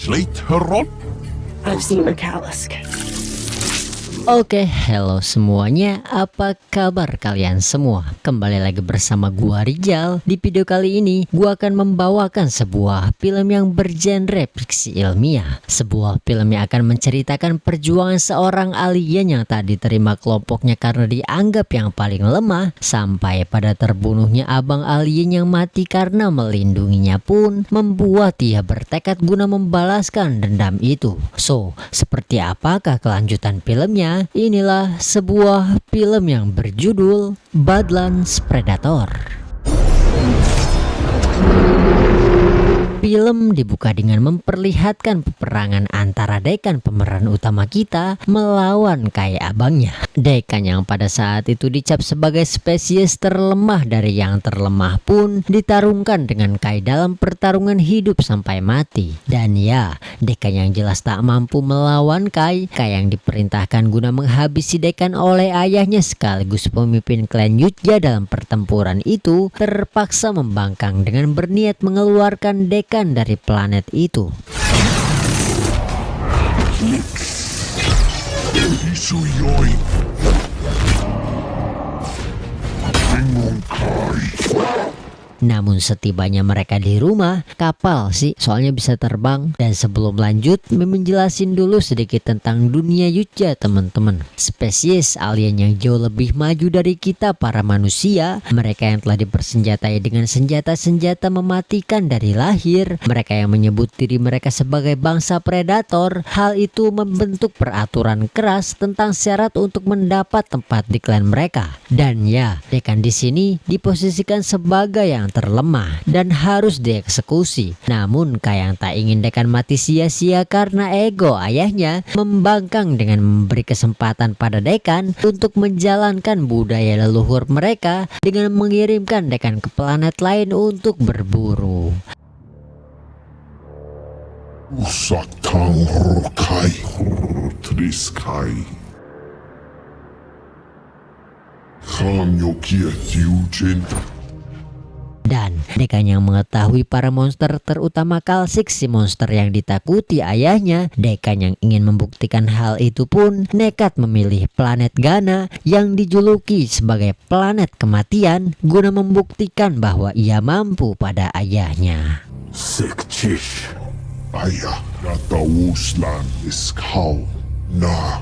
Slater. I've seen McAllister. Oke, hello semuanya, apa kabar kalian semua? Kembali lagi bersama gua Rijal. Di video kali ini gua akan membawakan sebuah film yang bergenre fiksi ilmiah. Sebuah film yang akan menceritakan perjuangan seorang alien yang tak diterima kelompoknya karena dianggap yang paling lemah, sampai pada terbunuhnya abang alien yang mati karena melindunginya pun membuat dia bertekad guna membalaskan dendam itu. So, seperti apakah kelanjutan filmnya? Inilah sebuah film yang berjudul Badlands Predator. Film dibuka dengan memperlihatkan peperangan antara Dekan pemeran utama kita melawan Kai abangnya. Dekan yang pada saat itu dicap sebagai spesies terlemah dari yang terlemah pun ditarungkan dengan Kai dalam pertarungan hidup sampai mati. Dan ya, Dekan yang jelas tak mampu melawan Kai yang diperintahkan guna menghabisi Dekan oleh ayahnya sekaligus pemimpin klan Yutja dalam pertempuran itu, terpaksa membangkang dengan berniat mengeluarkan Dekan dari planet itu. Isuyoi. Bingung Kai. Namun setibanya mereka di rumah, kapal sih soalnya bisa terbang. Dan sebelum lanjut, Mimin jelasin dulu sedikit tentang dunia Yutja teman-teman. Spesies alien yang jauh lebih maju dari kita para manusia. Mereka yang telah dipersenjatai dengan senjata-senjata mematikan dari lahir. Mereka yang menyebut diri mereka sebagai bangsa predator. Hal itu membentuk peraturan keras tentang syarat untuk mendapat tempat di klan mereka. Dan ya, Dekan di sini diposisikan sebagai yang terlemah dan harus dieksekusi. Namun Kai yang tak ingin Dekan mati sia-sia karena ego ayahnya, membangkang dengan memberi kesempatan pada Dekan untuk menjalankan budaya leluhur mereka dengan mengirimkan Dekan ke planet lain untuk berburu. Usatang Kai. Triskai. Khan Yokia Tiujen. Dan Dekan yang mengetahui para monster, terutama Kalsik, si monster yang ditakuti ayahnya, Dekan yang ingin membuktikan hal itu pun nekat memilih planet Gana yang dijuluki sebagai planet kematian guna membuktikan bahwa ia mampu pada ayahnya. Sekcish. Ayah Rata Wuslan Iskau. Nah.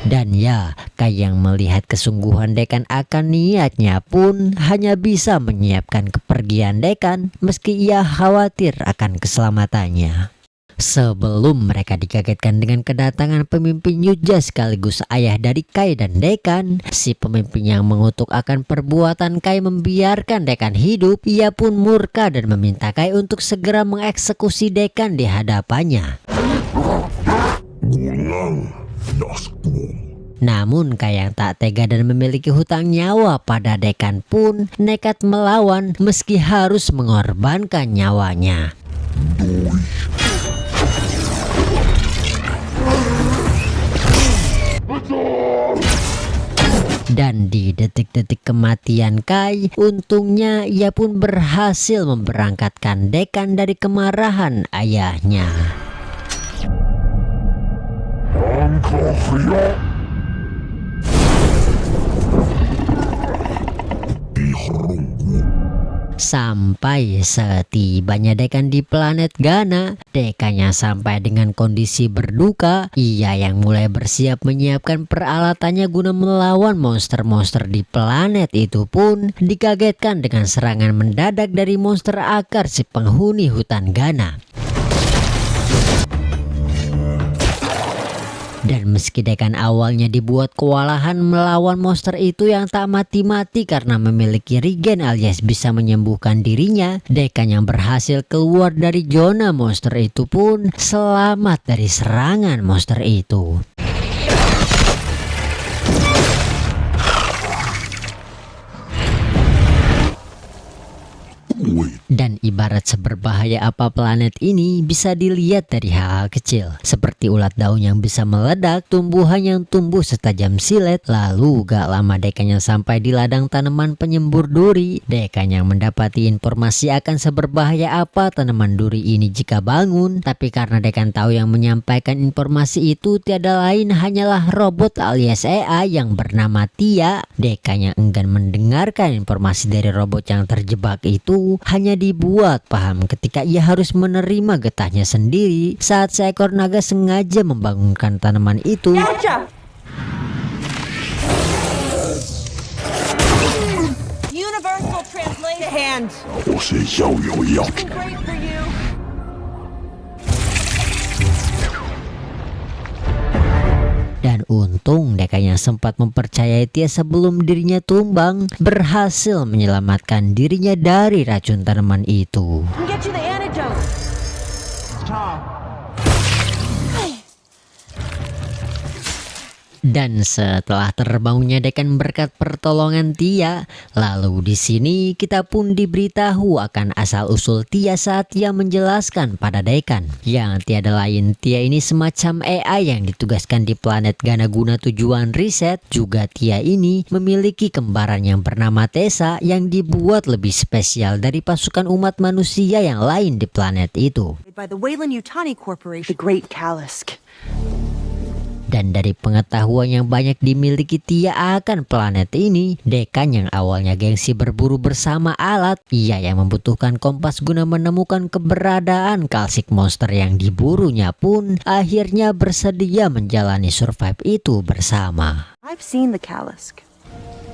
Dan ya, Kai yang melihat kesungguhan Dekan akan niatnya pun hanya bisa menyiapkan kepergian Dekan meski ia khawatir akan keselamatannya. Sebelum mereka dikagetkan dengan kedatangan pemimpin Yutja sekaligus ayah dari Kai dan Dekan, si pemimpin yang mengutuk akan perbuatan Kai membiarkan Dekan hidup, ia pun murka dan meminta Kai untuk segera mengeksekusi Dekan di hadapannya. Gulang. Namun Kai yang tak tega dan memiliki hutang nyawa pada Dekan pun nekat melawan meski harus mengorbankan nyawanya. Dan di detik-detik kematian Kai, untungnya ia pun berhasil memberangkatkan Dekan dari kemarahan ayahnya. Sampai setibanya Dekan di planet Gana, Dekannya sampai dengan kondisi berduka. Ia yang mulai bersiap menyiapkan peralatannya guna melawan monster-monster di planet itu pun dikagetkan dengan serangan mendadak dari monster akar si penghuni hutan Gana. Dan meski Dekan awalnya dibuat kewalahan melawan monster itu yang tak mati-mati karena memiliki regen alias bisa menyembuhkan dirinya, Dekan yang berhasil keluar dari zona monster itu pun selamat dari serangan monster itu. Wait, Dan ibarat seberbahaya apa planet ini bisa dilihat dari hal-hal kecil, seperti ulat daun yang bisa meledak, tumbuhan yang tumbuh setajam silet. Lalu gak lama Dekan yang sampai di ladang tanaman penyembur duri. Dekan yang mendapati informasi akan seberbahaya apa tanaman duri ini jika bangun. Tapi karena Dekan tahu yang menyampaikan informasi itu tiada lain hanyalah robot alias AI yang bernama Tia. Dekan yang enggan mendengarkan informasi dari robot yang terjebak itu hanya dibuat paham ketika ia harus menerima getahnya sendiri saat seekor naga sengaja membangunkan tanaman itu. Gotcha! Universal translate hand. 我是要有药。 Great for you. Dan untung Dekan yang sempat mempercayai Tia sebelum dirinya tumbang berhasil menyelamatkan dirinya dari racun tanaman itu. Can get you the antidote. Dan setelah terbangunnya Dekan berkat pertolongan Tia, lalu di sini kita pun diberitahu akan asal-usul Tia saat Tia menjelaskan pada Dekan. Yang tiada lain, Tia ini semacam AI yang ditugaskan di planet Gana guna tujuan riset. Juga Tia ini memiliki kembaran yang bernama Tessa yang dibuat lebih spesial dari pasukan umat manusia yang lain di planet itu. By the Wayland Yutani Corporation. The Great Kalisk. Dan dari pengetahuan yang banyak dimiliki Tia akan planet ini, Dekan yang awalnya gengsi berburu bersama alat, ia yang membutuhkan kompas guna menemukan keberadaan kalsik monster yang diburunya pun akhirnya bersedia menjalani survive itu bersama. I've seen the Kalisk.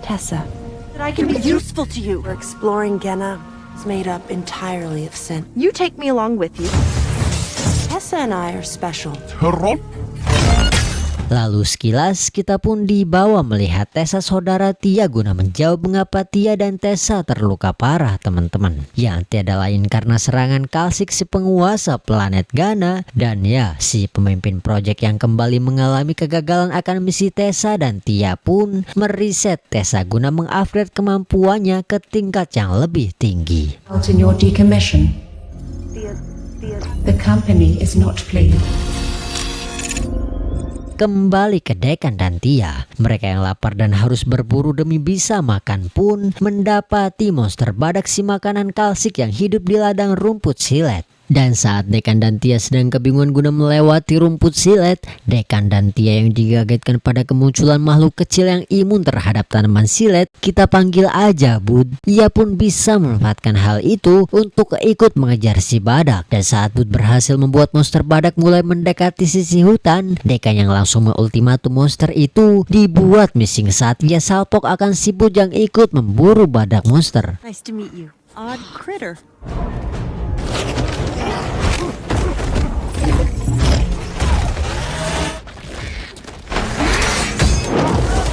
Tessa. That I can be useful to you. We're exploring Gena. It's made up entirely of sin. You take me along with you. Tessa and I are special. Lalu sekilas kita pun dibawa melihat Tessa saudara Tia guna menjawab mengapa Tia dan Tessa terluka parah teman-teman. Yang tiada lain karena serangan kalsik si penguasa planet Gana. Dan ya si pemimpin proyek yang kembali mengalami kegagalan akan misi Tessa dan Tia pun meriset Tessa guna mengupgrade kemampuannya ke tingkat yang lebih tinggi. In your decommission, the company is not pleased. Kembali ke Dekan dan Tia, mereka yang lapar dan harus berburu demi bisa makan pun mendapati monster badak si makanan kalsik yang hidup di ladang rumput silet. Dan saat Dekan dan Tia sedang kebingungan guna melewati rumput silet, Dekan dan Tia yang digagetkan pada kemunculan makhluk kecil yang imun terhadap tanaman silet, kita panggil aja Bud. Ia pun bisa memanfaatkan hal itu untuk ikut mengejar si badak. Dan saat Bud berhasil membuat monster badak mulai mendekati sisi hutan, Dekan yang langsung mengultimatum monster itu dibuat missing saat ia salpok akan si Bud yang ikut memburu badak monster. Nice to meet you. Odd critter.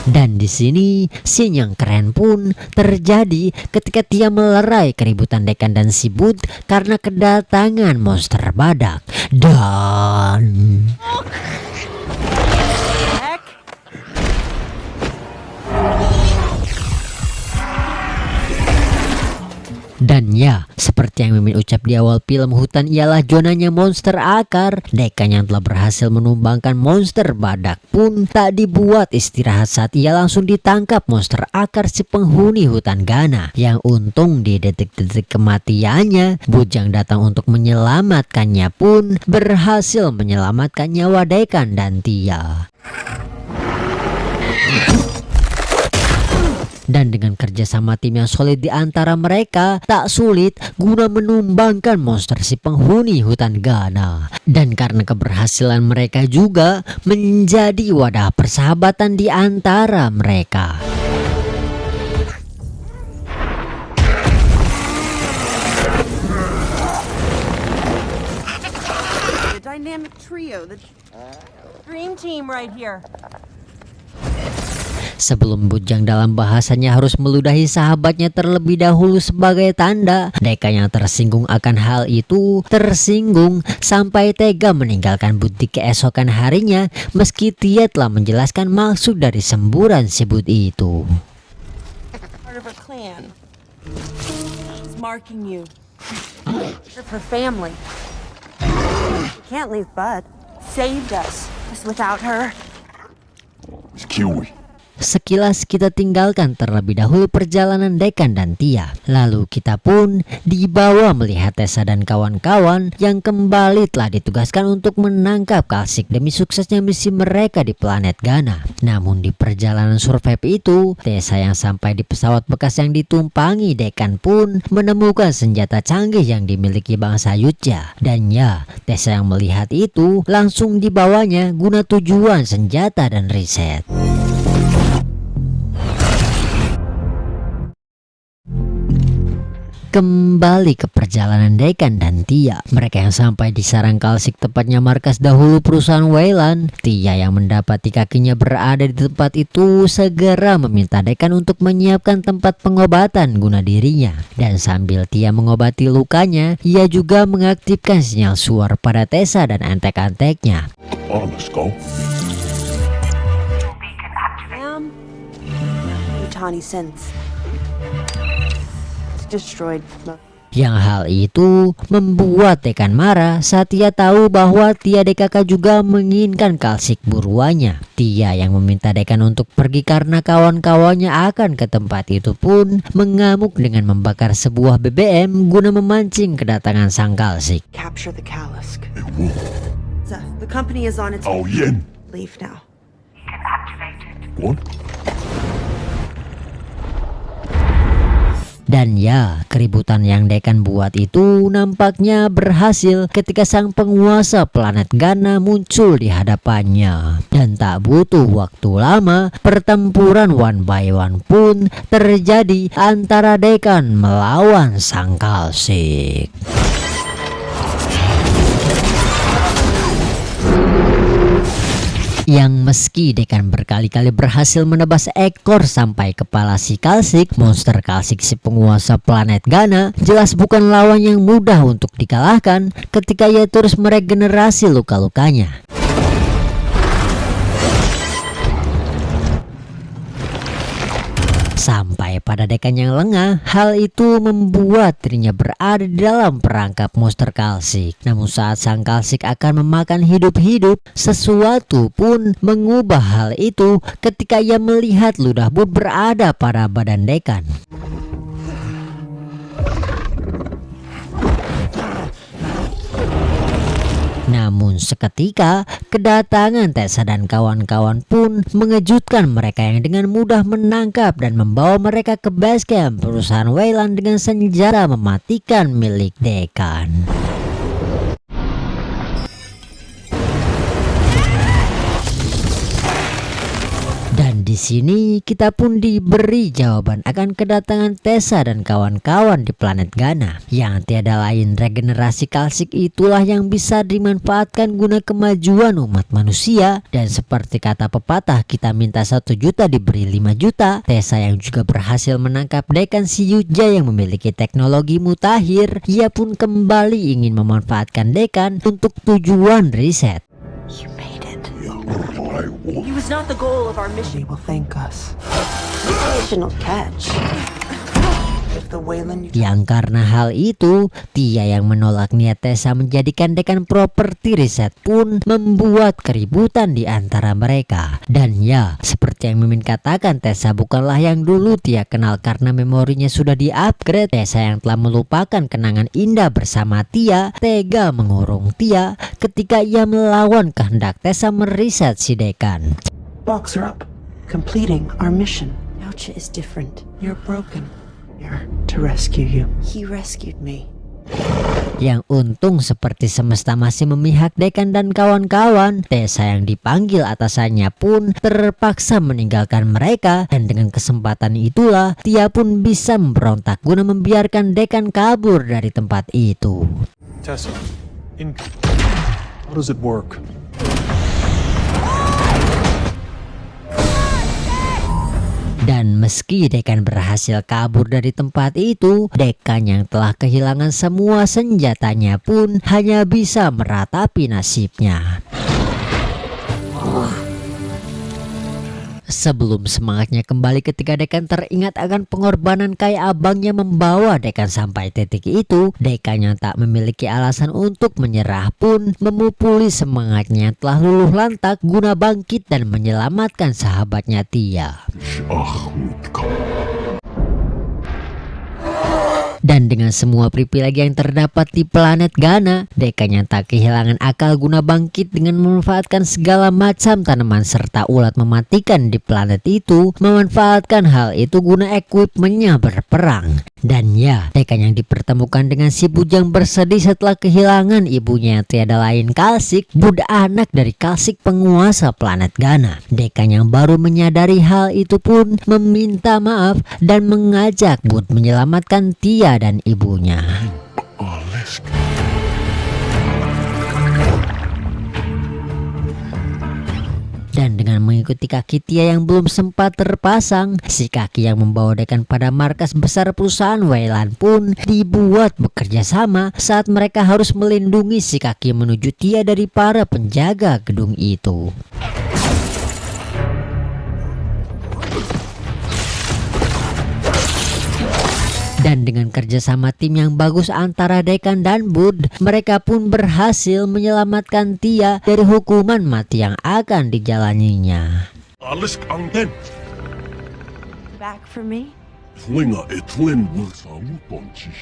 Dan di sini scene yang keren pun terjadi ketika Tia melerai keributan Dekan dan si Bud karena kedatangan monster badak. Dan Heck. Dan ya, seperti yang Mimin ucap di awal film, hutan ialah zonanya monster akar. Dekan yang telah berhasil menumbangkan monster badak pun tak dibuat istirahat saat ia langsung ditangkap monster akar si penghuni hutan Gana. Yang untung di detik-detik kematiannya, Bujang datang untuk menyelamatkannya pun berhasil menyelamatkan nyawa Dekan dan Tia. Dan dengan kerjasama tim yang solid di antara mereka, tak sulit guna menumbangkan monster si penghuni hutan Gana. Dan karena keberhasilan mereka juga menjadi wadah persahabatan di antara mereka. The dynamic trio. The dream team right here. Sebelum Bujang dalam bahasanya harus meludahi sahabatnya terlebih dahulu sebagai tanda, Dekan yang tersinggung akan hal itu tersinggung sampai tega meninggalkan Bud di keesokan harinya meski Tia telah menjelaskan maksud dari semburan si Bud itu. Part of her clan. She's marking you. Of her family. We can't leave Bud. Saved us. Because without her. It's Kiwi. Sekilas kita tinggalkan terlebih dahulu perjalanan Dekan dan Tia. Lalu kita pun dibawa melihat Tessa dan kawan-kawan yang kembali telah ditugaskan untuk menangkap Kalsik demi suksesnya misi mereka di planet Ghana. Namun di perjalanan survive itu, Tessa yang sampai di pesawat bekas yang ditumpangi Dekan pun menemukan senjata canggih yang dimiliki bangsa Yuja. Dan ya, Tessa yang melihat itu langsung dibawanya guna tujuan senjata dan riset. Kembali ke perjalanan Dekan dan Tia. Mereka yang sampai di sarang Kalsik, tepatnya markas dahulu perusahaan Weyland. Tia yang mendapati kakinya berada di tempat itu segera meminta Dekan untuk menyiapkan tempat pengobatan guna dirinya. Dan sambil Tia mengobati lukanya, ia juga mengaktifkan sinyal suar pada Tessa dan antek-anteknya. On let's go. Utani sense. Destroyed. Yang hal itu membuat Dekan marah saat Tia tahu bahwa Tia DKK juga menginginkan Kalsik buruannya. Tia yang meminta Dekan untuk pergi karena kawan-kawannya akan ke tempat itu pun mengamuk dengan membakar sebuah BBM guna memancing kedatangan sang Kalsik. Capture the Kalisk. The company is on its Oh, Yen. leave now. What? Dan ya, keributan yang Dekan buat itu nampaknya berhasil ketika sang penguasa planet Ghana muncul di hadapannya. Dan tak butuh waktu lama, pertempuran one by one pun terjadi antara Dekan melawan sang Kalsik. Yang meski Dekan berkali-kali berhasil menebas ekor sampai kepala si Kalsik, monster Kalsik si penguasa planet Ghana jelas bukan lawan yang mudah untuk dikalahkan ketika ia terus meregenerasi luka-lukanya. Sampai pada Dekan yang lengah, hal itu membuat dirinya berada di dalam perangkap monster Kalsik. Namun saat sang Kalsik akan memakan hidup-hidup, sesuatu pun mengubah hal itu ketika ia melihat ludah Bud berada pada badan Dekan. Namun seketika kedatangan Tessa dan kawan-kawan pun mengejutkan mereka yang dengan mudah menangkap dan membawa mereka ke base camp perusahaan Weyland dengan senjata mematikan milik Dekan. Dan di sini kita pun diberi jawaban akan kedatangan Tessa dan kawan-kawan di planet Ghana. Yang tiada lain, regenerasi Kalsik itulah yang bisa dimanfaatkan guna kemajuan umat manusia. Dan seperti kata pepatah, kita minta 1 juta diberi 5 juta. Tessa yang juga berhasil menangkap Dekan si Yuja yang memiliki teknologi mutakhir, ia pun kembali ingin memanfaatkan Dekan untuk tujuan riset. You made it. I won't. He was not the goal of our mission. He will thank us. Mission will catch. If the Weyland... Yang karena hal itu, Tia yang menolak niat Tessa menjadikan Dekan properti riset pun membuat keributan di antara mereka. Dan ya, seperti yang Mimin katakan, Tessa bukanlah yang dulu Tia kenal karena memorinya sudah di-upgrade. Tessa yang telah melupakan kenangan indah bersama Tia, tega mengurung Tia ketika ia melawan kehendak Tessa meriset si Dekan. Box her up. Completing our mission. Yaocha is different. You're broken. Here to rescue you. He rescued me. Yang untung seperti semesta masih memihak Dekan dan kawan-kawan, Tessa yang dipanggil atasannya pun terpaksa meninggalkan mereka. Dan dengan kesempatan itulah Tia pun bisa memberontak guna membiarkan Dekan kabur dari tempat itu. Tessa, how does it work? Dan meski Dekan berhasil kabur dari tempat itu, Dekan yang telah kehilangan semua senjatanya pun hanya bisa meratapi nasibnya. Sebelum semangatnya kembali ketika Dekan teringat akan pengorbanan kayak abangnya membawa Dekan sampai titik itu, Dekan yang tak memiliki alasan untuk menyerah pun memupuli semangatnya telah luluh lantak guna bangkit dan menyelamatkan sahabatnya Tia. Ahmedka. Dan dengan semua privilegi yang terdapat di planet Ghana, Dekan yang tak kehilangan akal guna bangkit dengan memanfaatkan segala macam tanaman serta ulat mematikan di planet itu, memanfaatkan hal itu guna equipmentnya berperang. Dan ya, Dekan yang dipertemukan dengan si bujang bersedih setelah kehilangan ibunya yang tiada lain Kalsik, budak anak dari Kalsik penguasa planet Ghana. Dekan yang baru menyadari hal itu pun meminta maaf dan mengajak Bud menyelamatkan Tia dan ibunya. Aleska. Dan dengan mengikuti kaki Tia yang belum sempat terpasang, si kaki yang membawa Dekan pada markas besar perusahaan Wayland pun dibuat bekerja sama saat mereka harus melindungi si kaki menuju Tia dari para penjaga gedung itu. Dan dengan kerjasama tim yang bagus antara Dekan dan Bud, mereka pun berhasil menyelamatkan Tia dari hukuman mati yang akan dijalaninya. Aleska angten. Back for me? Flinga etlin wulsamutonchi.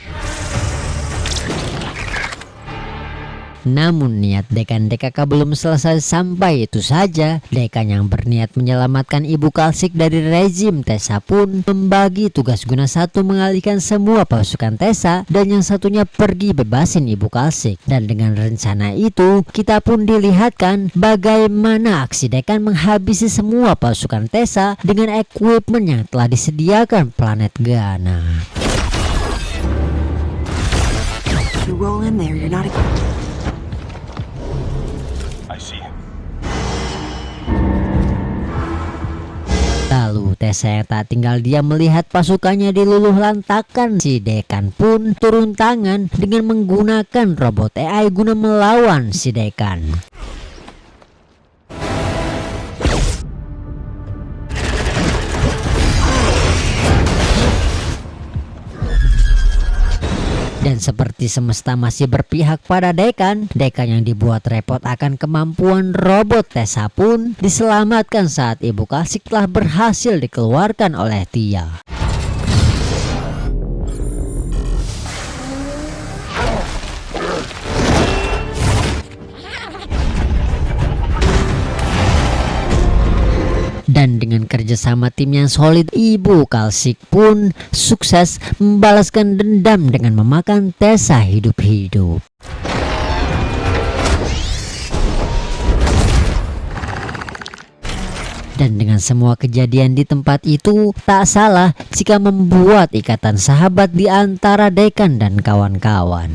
Namun niat Dekan DKK belum selesai sampai itu saja. Dekan yang berniat menyelamatkan ibu Kalsik dari rezim Tessa pun membagi tugas guna satu mengalihkan semua pasukan Tessa dan yang satunya pergi bebasin ibu Kalsik. Dan dengan rencana itu kita pun dilihatkan bagaimana aksi Dekan menghabisi semua pasukan Tessa dengan equipment yang telah disediakan planet Ghana. You roll in there, you're not a... Lalu Tessa yang tak tinggal diam melihat pasukannya diluluh lantakan, si Dekan pun turun tangan dengan menggunakan robot AI guna melawan si Dekan. Dan seperti semesta masih berpihak pada Dekan, Dekan yang dibuat repot akan kemampuan robot Tessa pun diselamatkan saat ibu Kalsik telah berhasil dikeluarkan oleh Tia. Dan dengan kerjasama tim yang solid, ibu Kalsik pun sukses membalaskan dendam dengan memakan Tessa hidup-hidup. Dan dengan semua kejadian di tempat itu, tak salah jika membuat ikatan sahabat di antara Dekan dan kawan-kawan.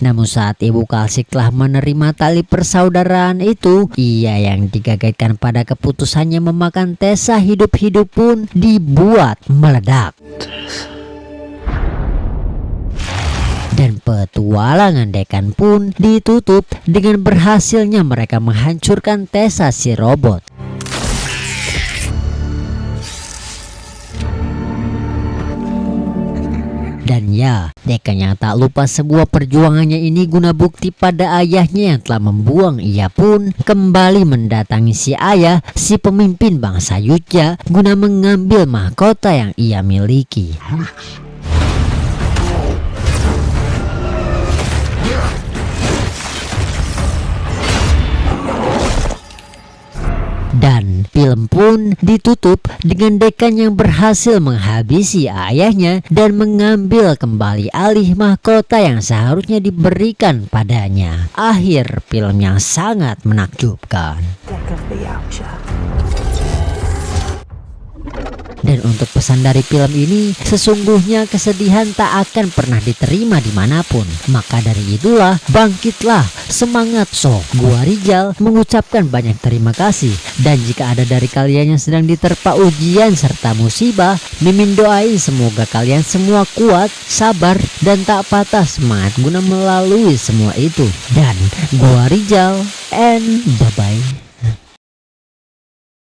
Namun saat ibu Kalsik telah menerima tali persaudaraan itu, ia yang digagetkan pada keputusannya memakan Tessa hidup-hidup pun dibuat meledak. Dan petualangan Dekan pun ditutup dengan berhasilnya mereka menghancurkan Tessa si robot. Dan ya, Dekan yang tak lupa sebuah perjuangannya ini guna bukti pada ayahnya yang telah membuang ia pun kembali mendatangi si ayah, si pemimpin bangsa Yutja guna mengambil mahkota yang ia miliki. Dan film pun ditutup dengan Dekan yang berhasil menghabisi ayahnya dan mengambil kembali alih mahkota yang seharusnya diberikan padanya. Akhir film yang sangat menakjubkan. Deck of the Yautja. Dan untuk pesan dari film ini, sesungguhnya kesedihan tak akan pernah diterima dimanapun. Maka dari itulah, bangkitlah, semangat so. Gua Rijal mengucapkan banyak terima kasih. Dan jika ada dari kalian yang sedang diterpa ujian serta musibah, Mimin doain semoga kalian semua kuat, sabar, dan tak patah semangat guna melalui semua itu. Dan gua Rijal and bye-bye.